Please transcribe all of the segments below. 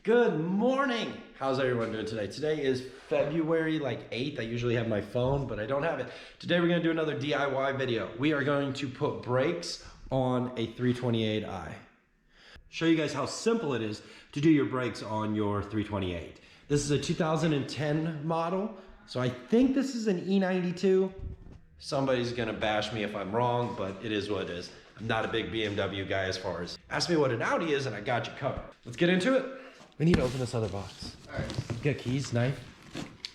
Good morning. How's everyone doing today? Today is February 8th. I usually have my phone, but I don't have it. Today we're gonna do another DIY video. We are going to put brakes on a 328i. Show you guys how simple it is to do your brakes on your 328. This is a 2010 model, so I think this is an E92. Somebody's gonna bash me if I'm wrong, but it is what it is. I'm not a big BMW guy as far as, ask me what an Audi is and I got you covered. Let's get into it. We need to open this other box. All right. You got keys, knife?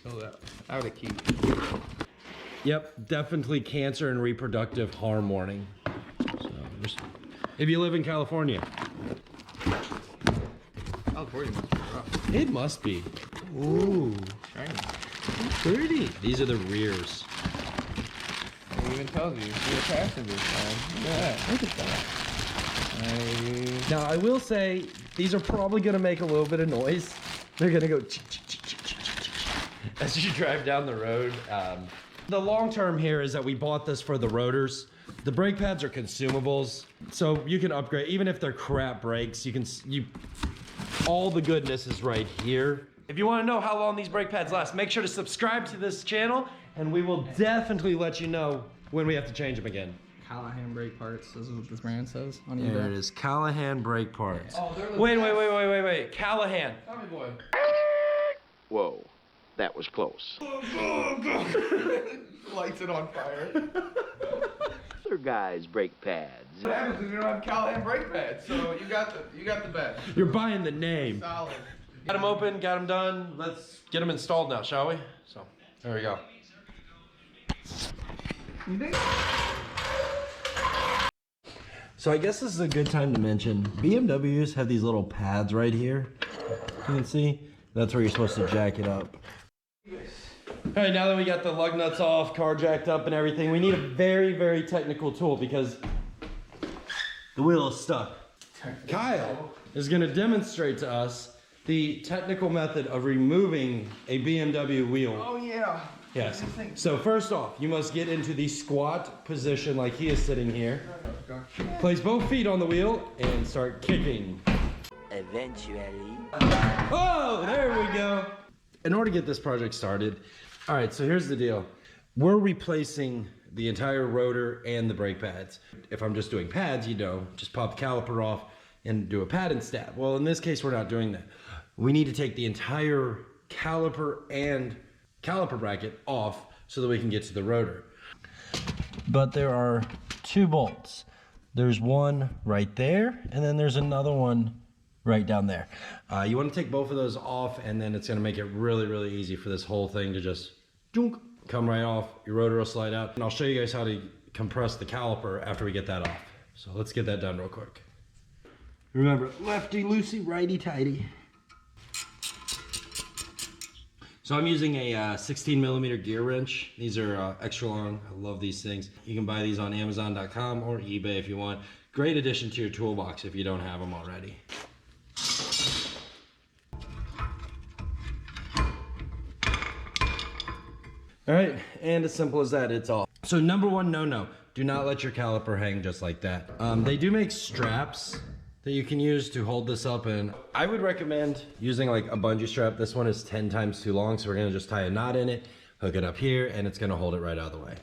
Oh, I would have key. Yep, definitely cancer and reproductive harm warning. So, if you live in California. California must be rough. It must be. Ooh. Shiny. Pretty. These are the rears. It even tells you. You're a passenger side. Look at that. Now, I will say, these are probably going to make a little bit of noise. They're going to go as you drive down the road. The long term here is that we bought this for the rotors. The brake pads are consumables, so you can upgrade. Even if they're crap brakes, all the goodness is right here. If you want to know how long these brake pads last, make sure to subscribe to this channel, and we will definitely let you know when we have to change them again. CALLAHAN brake parts. This is what this brand says on eBay. There it is. CALLAHAN brake parts. Oh, Wait. CALLAHAN. Tommy boy. Whoa, that was close. Lights it on fire. Other guys' brake pads. What happens is we don't have CALLAHAN brake pads, so you got the best. You're buying the name. Solid. Got them open, got them done. Let's get them installed now, shall we? So, there we go. You think? So I guess this is a good time to mention, BMWs have these little pads right here. You can see, that's where you're supposed to jack it up. All right, now that we got the lug nuts off, car jacked up and everything, we need a very, very technical tool because the wheel is stuck. Kyle is gonna demonstrate to us the technical method of removing a BMW wheel. Oh yeah. Yes. So first off, you must get into the squat position like he is sitting here. Place both feet on the wheel and start kicking. Eventually. Oh, there we go. In order to get this project started, all right, so here's the deal. We're replacing the entire rotor and the brake pads. If I'm just doing pads, just pop the caliper off and do a pad instead. Well, in this case, we're not doing that. We need to take the entire caliper and caliper bracket off so that we can get to the rotor. But there are two bolts. There's one right there, and then there's another one right down there. You want to take both of those off, and then it's going to make it really, really easy for this whole thing to just come right off. Your rotor will slide out, and I'll show you guys how to compress the caliper after we get that off. So let's get that done real quick. Remember, lefty loosey, righty tighty. So I'm using a 16mm gear wrench. These are extra long. I love these things. You can buy these on Amazon.com or eBay if you want. Great addition to your toolbox if you don't have them already. All right, and as simple as that, it's all. So number one, no. Do not let your caliper hang just like that. They do make straps that you can use to hold this up, and I would recommend using like a bungee strap. This one is 10 times too long, so we're gonna just tie a knot in it, hook it up here, and it's gonna hold it right out of the way.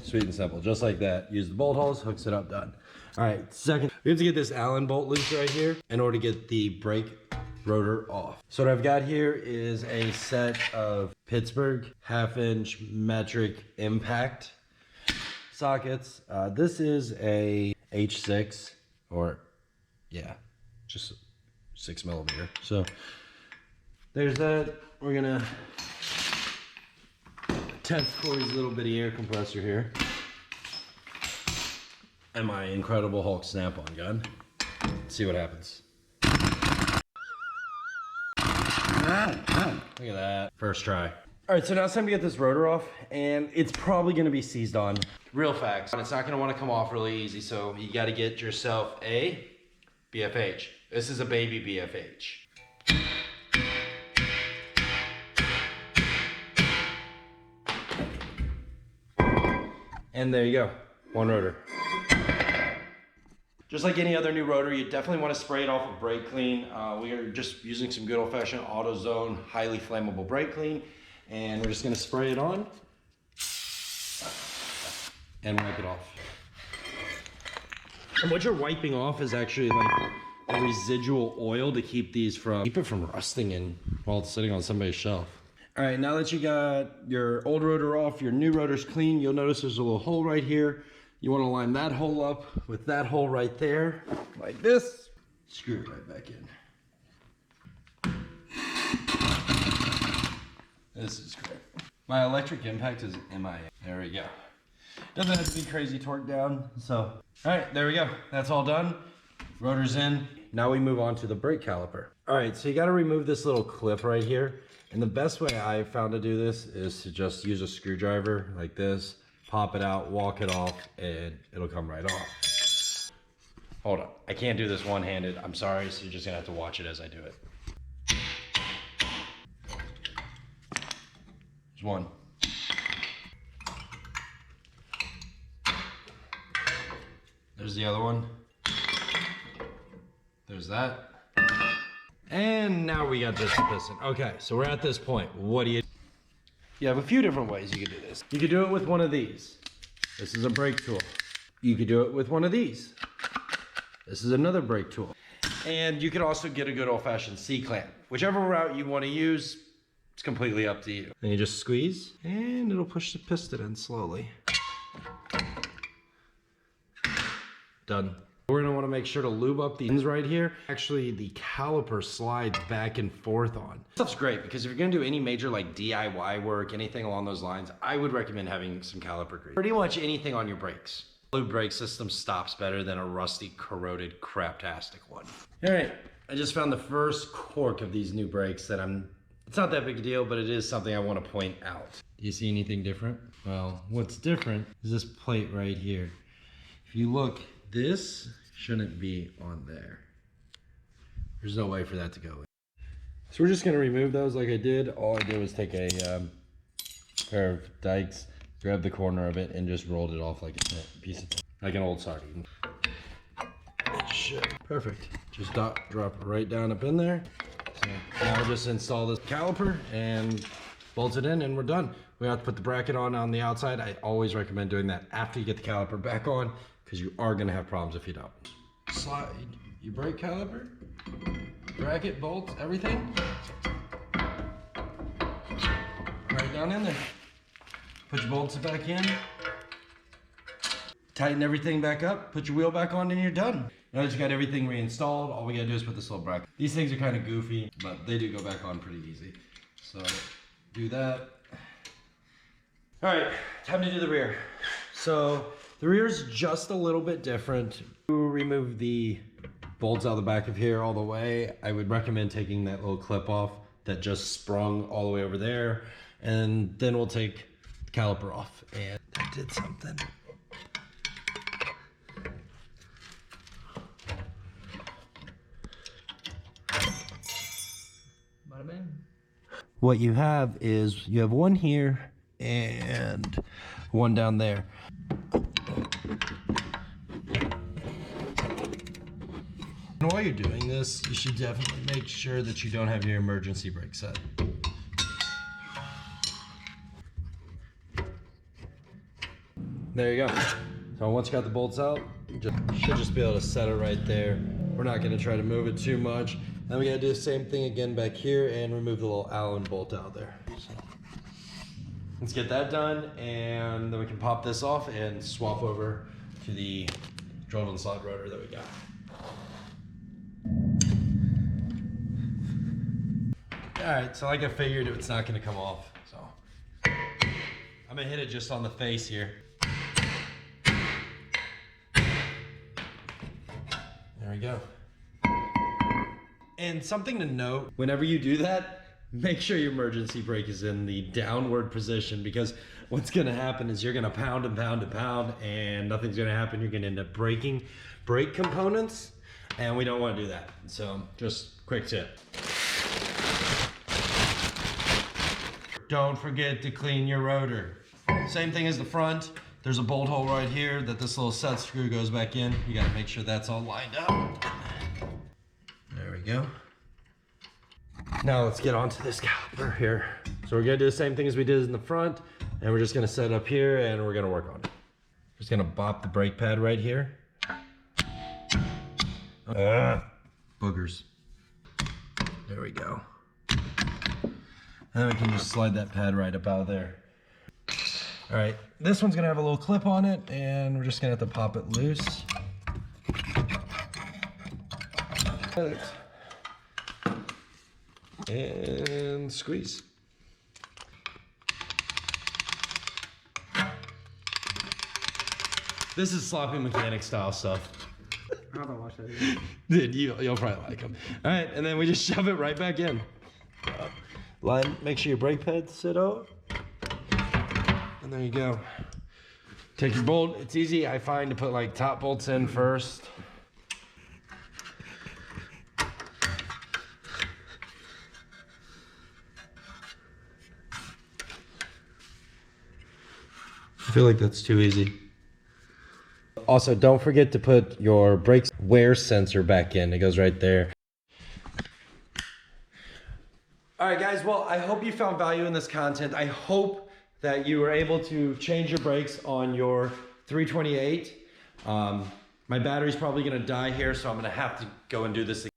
Sweet and simple, just like that. Use the bolt holes, hooks it up, done. All right, second, we have to get this Allen bolt loose right here in order to get the brake rotor off. So what I've got here is a set of Pittsburgh 1/2" metric impact sockets. This is a H6, or yeah, just 6mm. So there's that. We're gonna test Corey's little bitty air compressor here and my incredible Hulk snap-on gun. Let's see what happens. Look at that. First try. All right, so now it's time to get this rotor off, and it's probably gonna be seized on. Real facts. It's not gonna wanna come off really easy, so you gotta get yourself a BFH. This is a baby BFH. And there you go, one rotor. Just like any other new rotor, you definitely want to spray it off with brake clean. We are just using some good old-fashioned AutoZone, highly flammable brake clean, and we're just going to spray it on and wipe it off. And what you're wiping off is actually like a residual oil to keep it from rusting and while it's sitting on somebody's shelf. All right, now that you got your old rotor off, your new rotor's clean, you'll notice there's a little hole right here. You want to line that hole up with that hole right there, like this. Screw it right back in. This is great. My electric impact is MIA. There we go. Doesn't have to be crazy torqued down, so. All right, there we go. That's all done. Rotor's in. Now we move on to the brake caliper. All right, so you got to remove this little clip right here. And the best way I found to do this is to just use a screwdriver like this. Pop it out, walk it off, and it'll come right off. Hold on, I can't do this one-handed. I'm sorry, so you're just gonna have to watch it as I do it. There's one. There's the other one. There's that. And now we got this piston. Okay, so we're at this point. What do you... You have a few different ways you could do this. You could do it with one of these. This is a brake tool. You could do it with one of these. This is another brake tool. And you could also get a good old-fashioned C-clamp. Whichever route you want to use, it's completely up to you. Then you just squeeze, and it'll push the piston in slowly. Done. We're gonna wanna make sure to lube up the ends right here. Actually, the caliper slides back and forth on. This stuff's great because if you're gonna do any major like DIY work, anything along those lines, I would recommend having some caliper grease. Pretty much anything on your brakes. Lube brake system stops better than a rusty, corroded, craptastic one. All right, I just found the first cork of these new brakes that it's not that big a deal, but it is something I wanna point out. Do you see anything different? Well, what's different is this plate right here. If you look, this shouldn't be on there. There's no way for that to go in. So we're just gonna remove those like I did. All I did was take a pair of dikes, grab the corner of it, and just rolled it off like a piece of like an old sardine. It should. Perfect. Just drop it right down up in there. So now we'll just install this caliper and bolt it in and we're done. We have to put the bracket on the outside. I always recommend doing that after you get the caliper back on, because you are gonna have problems if you don't. Slide your brake caliper, bracket, bolts, everything. Right down in there. Put your bolts back in. Tighten everything back up, put your wheel back on, and you're done. Now that you got everything reinstalled, all we gotta do is put this little bracket. These things are kind of goofy, but they do go back on pretty easy. So do that. All right, time to do the rear. So the rear is just a little bit different. To remove the bolts out the back of here all the way, I would recommend taking that little clip off that just sprung all the way over there. And then we'll take the caliper off. And that did something. Bada bing. What you have is, you have one here and one down there. And while you're doing this, you should definitely make sure that you don't have your emergency brake set. There you go. So once you got the bolts out, you should just be able to set it right there. We're not gonna try to move it too much. Then we gotta do the same thing again back here and remove the little Allen bolt out there. So let's get that done, and then we can pop this off and swap over to the drilled and slot rotor that we got. All right, so like I figured, it's not gonna come off, so I'm gonna hit it just on the face here. There we go. And something to note, whenever you do that, make sure your emergency brake is in the downward position, because what's gonna happen is you're gonna pound and pound and pound and nothing's gonna happen. You're gonna end up breaking brake components, and we don't wanna do that. So just quick tip. Don't forget to clean your rotor. Same thing as the front. There's a bolt hole right here that this little set screw goes back in. You gotta make sure that's all lined up. There we go. Now let's get onto this caliper here. So we're gonna do the same thing as we did in the front, and we're just gonna set it up here and we're gonna work on it. Just gonna bop the brake pad right here. Boogers. There we go. And then we can just slide that pad right up out of there. All right, this one's gonna have a little clip on it, and we're just gonna have to pop it loose. And squeeze. This is sloppy mechanic style stuff. I don't watch that. Dude, you'll probably like them. All right, and then we just shove it right back in. Line, make sure your brake pads sit out. And there you go. Take your bolt. It's easy, I find, to put like top bolts in first. I feel like that's too easy. Also, don't forget to put your brake wear sensor back in. It goes right there. All right, guys. Well, I hope you found value in this content. I hope that you were able to change your brakes on your 328. My battery's probably gonna die here, so I'm gonna have to go and do this again.